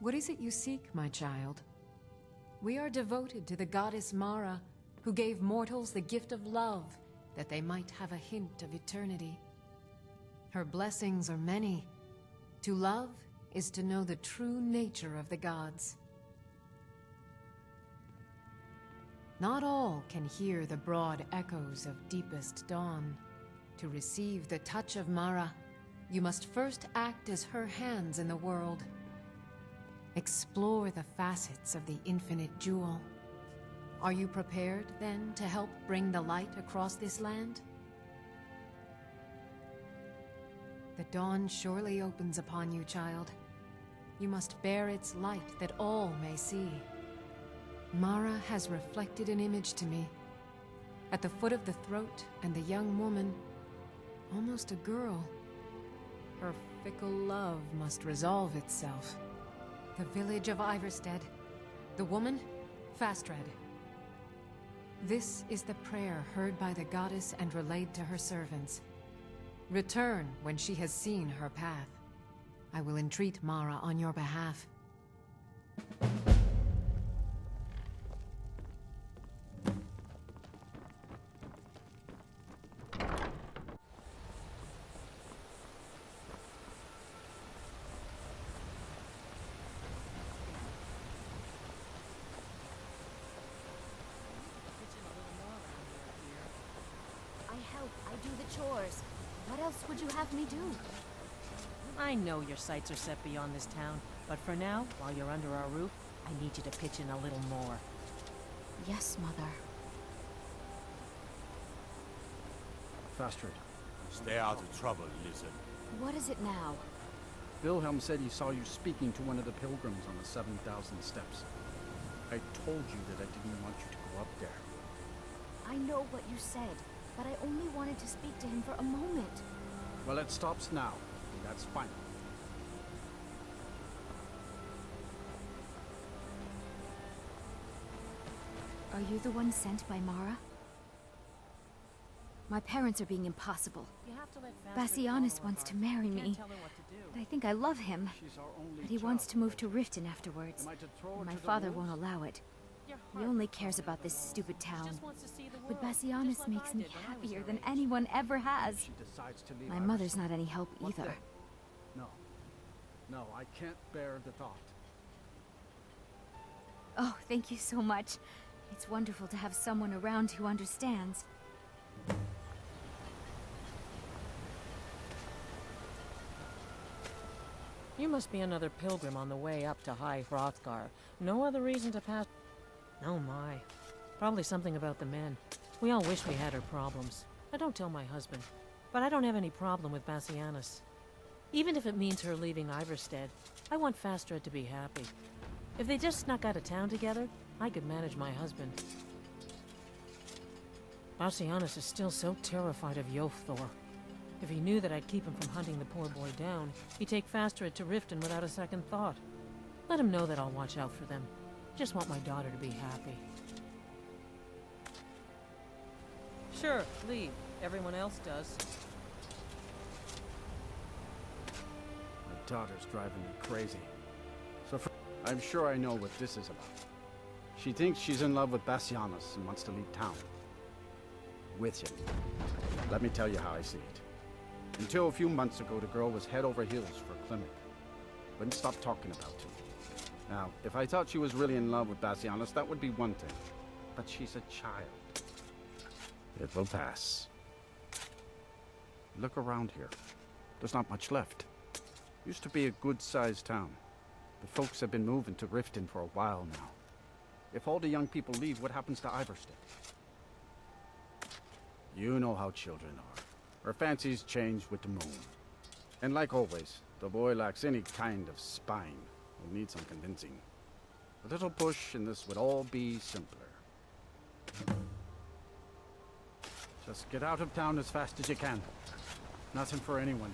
What is it you seek, my child? We are devoted to the goddess Mara, who gave mortals the gift of love, that they might have a hint of eternity. Her blessings are many. To love is to know the true nature of the gods. Not all can hear the broad echoes of deepest dawn. To receive the touch of Mara, you must first act as her hands in the world. Explore the facets of the infinite jewel. Are you prepared, then, to help bring the light across this land? The dawn surely opens upon you, child. You must bear its light that all may see. Mara has reflected an image to me. At the foot of the throat and the young woman, almost a girl. Her fickle love must resolve itself. The village of Ivarstead. The woman, Fastred. This is the prayer heard by the goddess and relayed to her servants. Return when she has seen her path. I will entreat Mara on your behalf. I do the chores. What else would you have me do? I know your sights are set beyond this town, but for now, while you're under our roof, I need you to pitch in a little more. Yes, Mother. Fastred. Stay out of trouble, lizard. What is it now? Wilhelm said he saw you speaking to one of the pilgrims on the 7,000 steps. I told you that I didn't want you to go up there. I know what you said, but I only wanted to speak to him for a moment. Well, it stops now. That's fine. Are you the one sent by Mara? My parents are being impossible. Bassianus wants to marry me. I think I love him, but he wants to move to Riften afterwards. My father won't allow it. He only cares about this stupid town. But Bassianus makes me happier than anyone ever has. My mother's not any help either. No. No, I can't bear the thought. Oh, thank you so much. It's wonderful to have someone around who understands. You must be another pilgrim on the way up to High Hrothgar. No other reason to pass... Oh my. Probably something about the men. We all wish we had her problems. I don't tell my husband. But I don't have any problem with Bassianus. Even if it means her leaving Ivarstead, I want Fastred to be happy. If they just snuck out of town together, I could manage my husband. Bassianus is still so terrified of Yofthor. If he knew that I'd keep him from hunting the poor boy down, he'd take Fastred to Riften without a second thought. Let him know that I'll watch out for them. Just want my daughter to be happy. Sure, leave. Everyone else does. My daughter's driving me crazy. I'm sure I know what this is about. She thinks she's in love with Bassianus and wants to leave town. With him. Let me tell you how I see it. Until a few months ago, the girl was head over heels for Clement. Wouldn't stop talking about him. Now, if I thought she was really in love with Bassianus, that would be one thing. But she's a child. It will pass. Look around here. There's not much left. Used to be a good-sized town. The folks have been moving to Riften for a while now. If all the young people leave, what happens to Ivarstead? You know how children are. Her fancies change with the moon. And like always, the boy lacks any kind of spine. Will need some convincing. A little push and this would all be simpler. Just get out of town as fast as you can. Nothing for anyone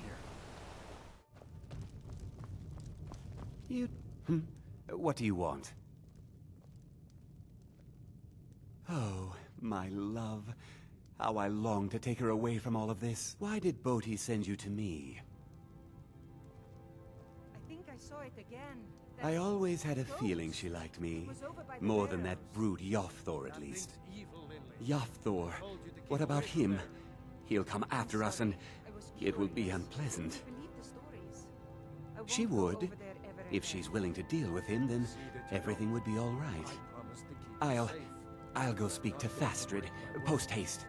here. What do you want? Oh, my love. How I long to take her away from all of this. Why did Bodhi send you to me? I think I saw it again. I always had a feeling she liked me. More than that brute Yofthor, at least. Yofthor. What about him? He'll come after us and it will be unpleasant. She would. If she's willing to deal with him, then everything would be all right. I'll go speak to Fastrid, post-haste.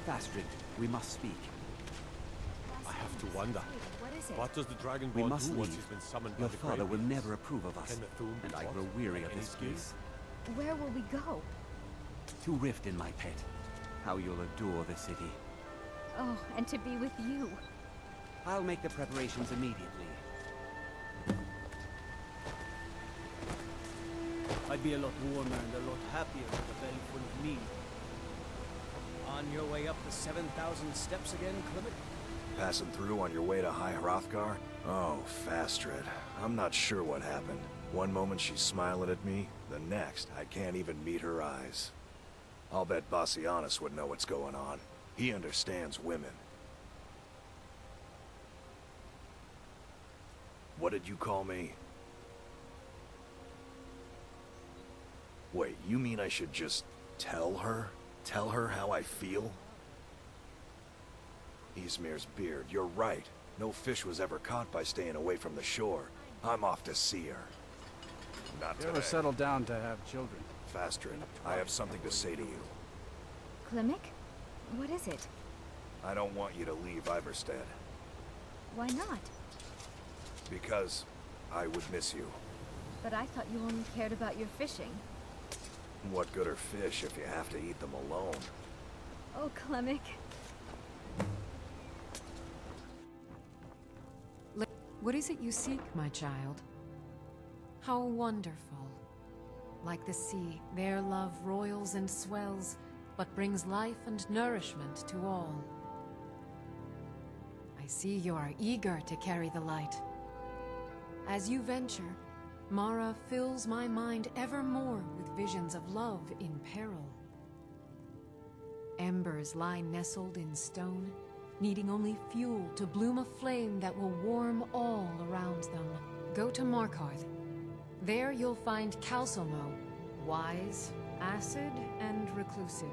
Fastrid, we must speak. I have to wonder. What is it? What does the Dragon We Ball must do once leave. he's been summoned Your by the father will Great never approve of us, Can the Thum and I what? grow weary of Any this skills? place. Where will we go? To Riften, my pet. How you'll adore the city. Oh, and to be with you. I'll make the preparations immediately. I'd be a lot warmer and a lot happier with a belly full of mead. On your way up the 7,000 steps again, Clement? Passing through on your way to High Hrothgar? Oh, Fastrid. I'm not sure what happened. One moment she's smiling at me, the next, I can't even meet her eyes. I'll bet Bassianus would know what's going on. He understands women. What did you call me? Wait, you mean I should just tell her? Tell her how I feel? Ysmir's beard, you're right. No fish was ever caught by staying away from the shore. I'm off to see her. Not You ever today. settle down to have children? Fastrid, I have something to say to you. Klimek? What is it? I don't want you to leave Ivarstead. Why not? Because I would miss you. But I thought you only cared about your fishing. What good are fish if you have to eat them alone? Oh, Klimek. What is it you seek, my child? How wonderful. Like the sea, their love roils and swells, but brings life and nourishment to all. I see you are eager to carry the light. As you venture, Mara fills my mind ever more with visions of love in peril. Embers lie nestled in stone, needing only fuel to bloom a flame that will warm all around them. Go to Markarth. There you'll find Calcelmo, wise, acid, and reclusive.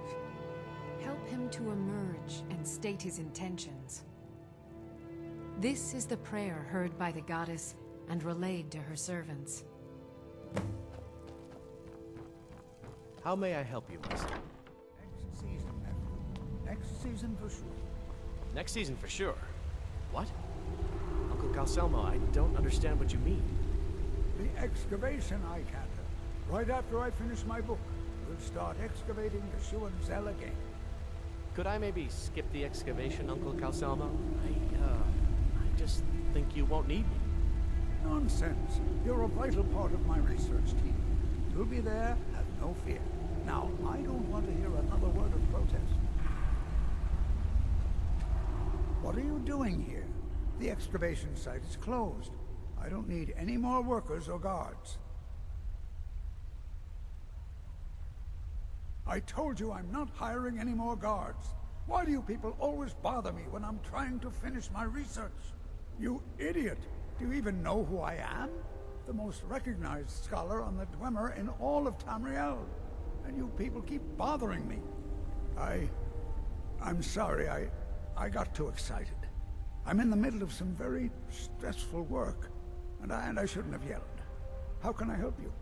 Help him to emerge and state his intentions. This is the prayer heard by the goddess and relayed to her servants. How may I help you, Master? Next season, nephew. Next season for sure. Next season for sure. What? Uncle Calcelmo, I don't understand what you mean. The excavation I can't. Right after I finish my book, we'll start excavating the Shuan Zell again. Could I maybe skip the excavation, Uncle Calcelmo? I just think you won't need me. Nonsense. You're a vital part of my research team. You'll be there, have no fear. Now, I don't want to hear another word of protest. What are you doing here? The excavation site is closed. I don't need any more workers or guards. I told you I'm not hiring any more guards. Why do you people always bother me when I'm trying to finish my research? You idiot! Do you even know who I am? The most recognized scholar on the Dwemer in all of Tamriel. And you people keep bothering me. I'm sorry, I got too excited. I'm in the middle of some very stressful work, and I shouldn't have yelled. How can I help you?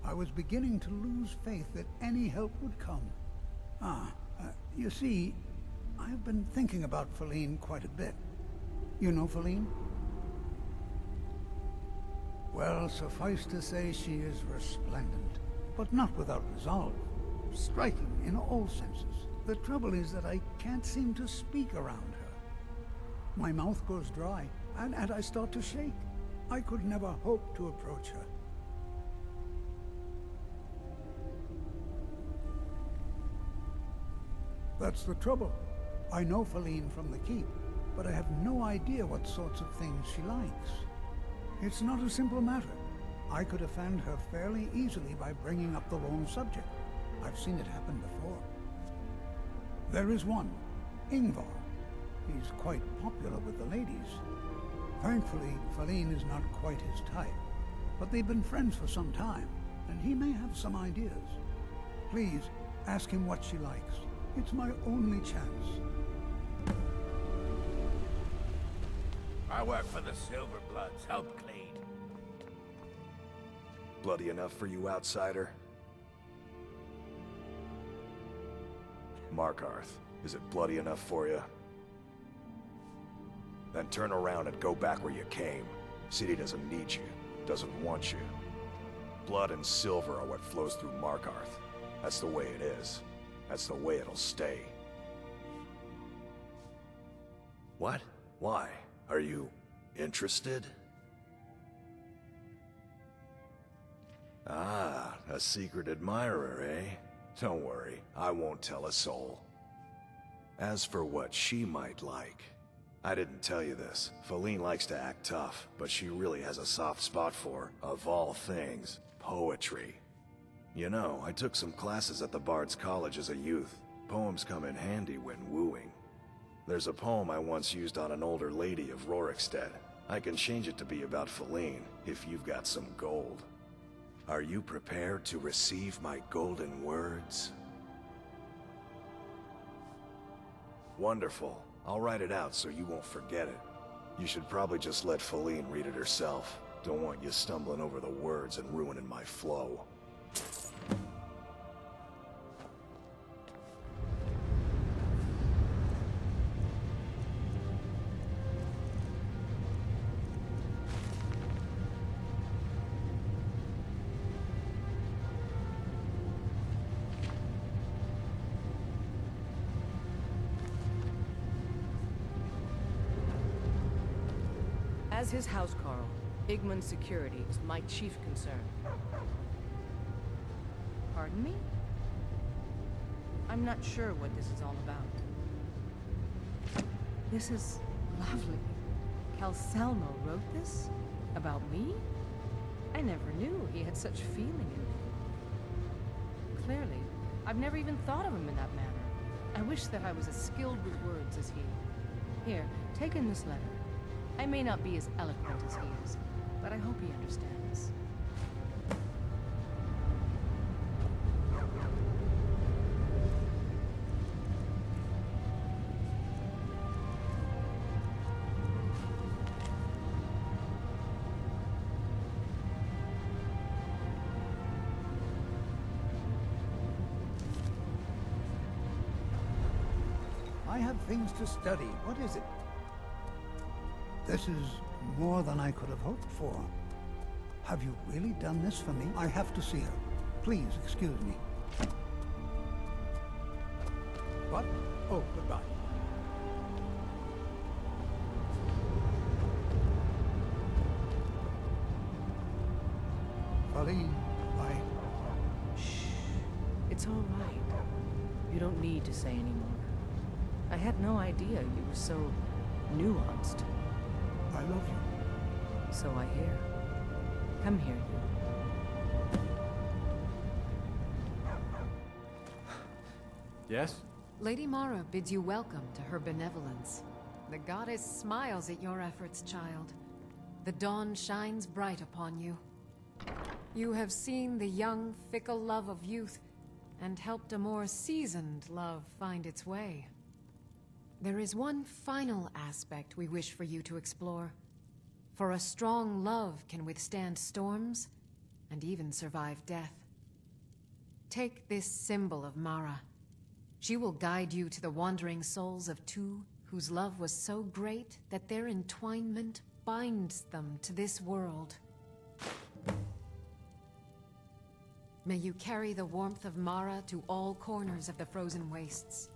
I was beginning to lose faith that any help would come. You see, I've been thinking about Feline quite a bit. You know Feline? Well, suffice to say she is resplendent, but not without resolve. Striking in all senses. The trouble is that I can't seem to speak around her. My mouth goes dry, and I start to shake. I could never hope to approach her. That's the trouble. I know Feline from the Keep, but I have no idea what sorts of things she likes. It's not a simple matter. I could offend her fairly easily by bringing up the wrong subject. I've seen it happen before. There is one, Ingvar. He's quite popular with the ladies. Thankfully, Feline is not quite his type, but they've been friends for some time, and he may have some ideas. Please, ask him what she likes. It's my only chance. I work for the Silverbloods, help clean. Bloody enough for you, outsider? Markarth, is it bloody enough for you? Then turn around and go back where you came. City doesn't need you, doesn't want you. Blood and silver are what flows through Markarth. That's the way it is. That's the way it'll stay. What? Why? Are you interested? Ah, a secret admirer, eh? Don't worry, I won't tell a soul. As for what she might like, I didn't tell you this. Feline likes to act tough, but she really has a soft spot for, of all things, poetry. You know, I took some classes at the Bard's College as a youth. Poems come in handy when wooing. There's a poem I once used on an older lady of Ivarstead. I can change it to be about Feline, if you've got some gold. Are you prepared to receive my golden words? Wonderful. I'll write it out so you won't forget it. You should probably just let Feline read it herself. Don't want you stumbling over the words and ruining my flow. As his housecarl, Igman's security is my chief concern. Pardon me? I'm not sure what this is all about. This is lovely. Calcelmo wrote this? About me? I never knew he had such feeling in me. Clearly, I've never even thought of him in that manner. I wish that I was as skilled with words as he. Here, take in this letter. I may not be as eloquent as he is, but I hope he understands. I have things to study. What is it? This is more than I could have hoped for. Have you really done this for me? I have to see her. Please excuse me. What? Oh, goodbye. Feline, Shh. It's all right. You don't need to say anymore. I had no idea you were so nuanced. I love you. So I hear. Come here, you. Yes? Lady Mara bids you welcome to her benevolence. The goddess smiles at your efforts, child. The dawn shines bright upon you. You have seen the young, fickle love of youth, and helped a more seasoned love find its way. There is one final aspect we wish for you to explore. For a strong love can withstand storms, and even survive death. Take this symbol of Mara. She will guide you to the wandering souls of two whose love was so great that their entwinement binds them to this world. May you carry the warmth of Mara to all corners of the frozen wastes.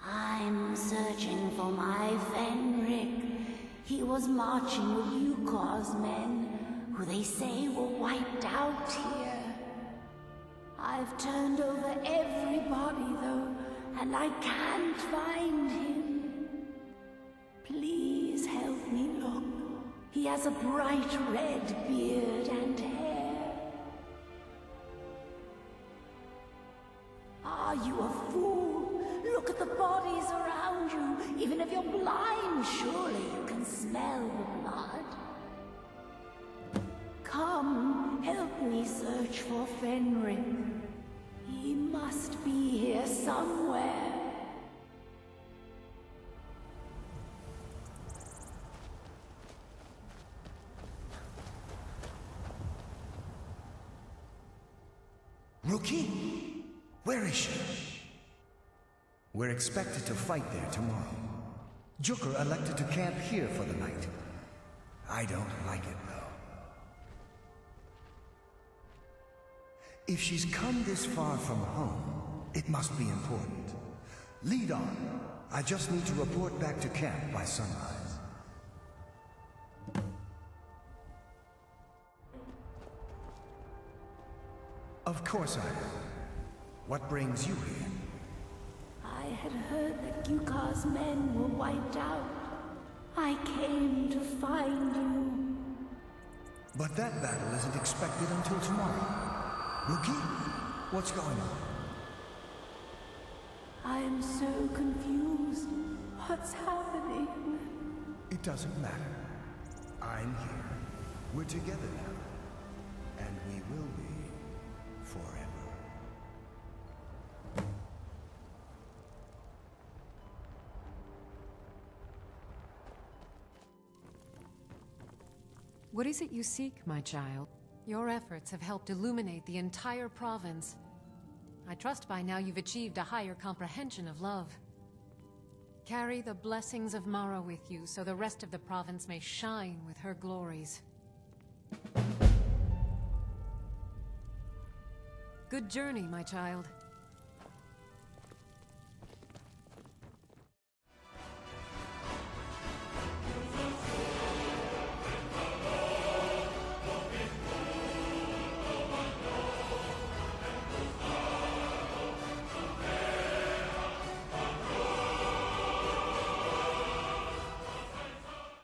I'm searching was marching with Yukor's men, who they say were wiped out here. I've turned over everybody, though, and I can't find him. Please help me look. He has a bright red beard and hair. Are you a fool? Look at the bodies around you. Even if you're blind, surely you can smell the blood. Come, help me search for Fenric. He must be here somewhere. Rookie? Where is she? We're expected to fight there tomorrow. Jukur elected to camp here for the night. I don't like it, though. If she's come this far from home, it must be important. Lead on. I just need to report back to camp by sunrise. Of course I am. What brings you here? I had heard that Yukar's men were wiped out. I came to find you. But that battle isn't expected until tomorrow. Rookie? What's going on? I'm so confused. What's happening? It doesn't matter. I'm here. We're together now. And we will be forever. What is it you seek, my child? Your efforts have helped illuminate the entire province. I trust by now you've achieved a higher comprehension of love. Carry the blessings of Mara with you, so the rest of the province may shine with her glories. Good journey, my child.